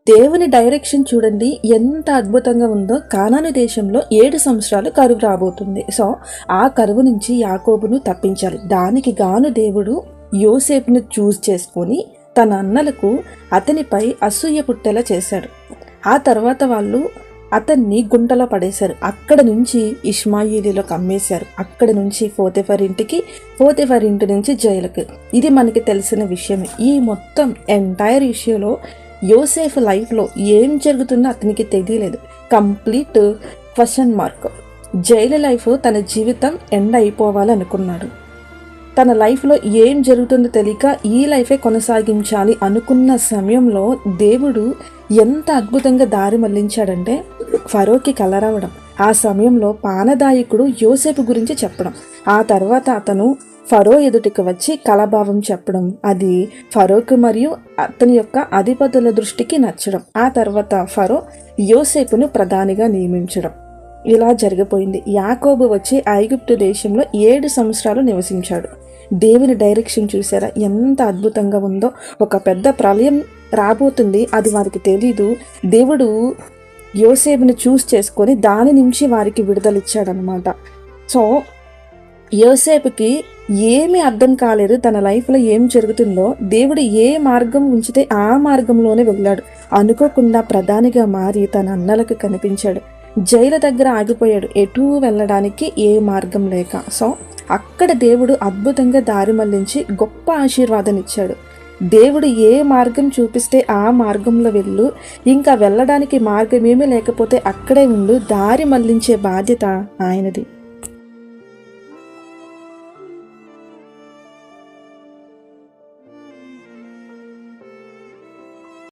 దేవుని డైరెక్షన్ చూడండి ఎంత అద్భుతంగా ఉందో. కానాను దేశంలో 7 సంవత్సరాలు కరువు రాబోతుంది. సో ఆ కరువు నుంచి యాకోబును తప్పించాలి. దానికి గాను దేవుడు యోసేపును చూస్ చేసుకొని తన అన్నలకు అతనిపై అసూయ పుట్టేలా చేశాడు. ఆ తర్వాత వాళ్ళు అతన్ని గుంటలో పడేశారు. అక్కడ నుంచి ఇష్మాయిలీలోకి అమ్మేశారు. అక్కడ నుంచి పోతీఫర్ ఇంటికి, పోతీఫర్ ఇంటి నుంచి జైలుకి. ఇది మనకి తెలిసిన విషయమే. ఈ మొత్తం ఎంటైర్ ఇష్యూలో యోసేఫ్ లైఫ్లో ఏం జరుగుతుందో అతనికి తెలియలేదు. Complete question mark. Jail life తన జీవితం ఎండ్ అయిపోవాలనుకున్నాడు. తన లైఫ్లో ఏం జరుగుతుందో తెలియక ఈ లైఫే కొనసాగించాలి అనుకున్న సమయంలో దేవుడు ఎంత అద్భుతంగా దారి మళ్లించాడంటే ఫరోకి కల రావడం. ఆ సమయంలో పానదాయకుడు యోసేపు గురించి చెప్పడం. ఆ తర్వాత అతను ఫరో ఎదుటికి వచ్చి కలభావం చెప్పడం. అది ఫరోకు మరియు అతని యొక్క అధిపతుల దృష్టికి నచ్చడం. ఆ తర్వాత ఫరో యోసేపును ప్రధానిగా నియమించడం. ఇలా జరిగిపోయింది. యాకోబు వచ్చి ఐగుప్తు దేశంలో 7 సంవత్సరాలు నివసించాడు. దేవుని డైరెక్షన్ చూసారా ఎంత అద్భుతంగా ఉందో. ఒక పెద్ద ప్రళయం రాబోతుంది, అది వారికి తెలీదు. దేవుడు యోసేపుని చూస్ చేసుకొని దాని నుంచి వారికి విడుదలిచ్చాడనమాట. సో యోసేపుకి ఏమీ అర్థం కాలేదు. తన లైఫ్లో ఏం జరుగుతుందో దేవుడు ఏ మార్గం ఉంచితే ఆ మార్గంలోనే వెళ్ళాడు. అనుకోకుండా ప్రధానిగా మారి తన అన్నలకు కనిపించాడు. జైలు దగ్గర ఆగిపోయాడు, ఎటూ వెళ్ళడానికి ఏ మార్గం లేక. సో అక్కడ దేవుడు అద్భుతంగా దారి మళ్లించి గొప్ప ఆశీర్వాదం ఇచ్చాడు. దేవుడు ఏ మార్గం చూపిస్తే ఆ మార్గంలో వెళ్ళు, ఇంకా వెళ్ళడానికి మార్గమేమీ లేకపోతే అక్కడే ఉండు. దారి మళ్లించే బాధ్యత ఆయనది.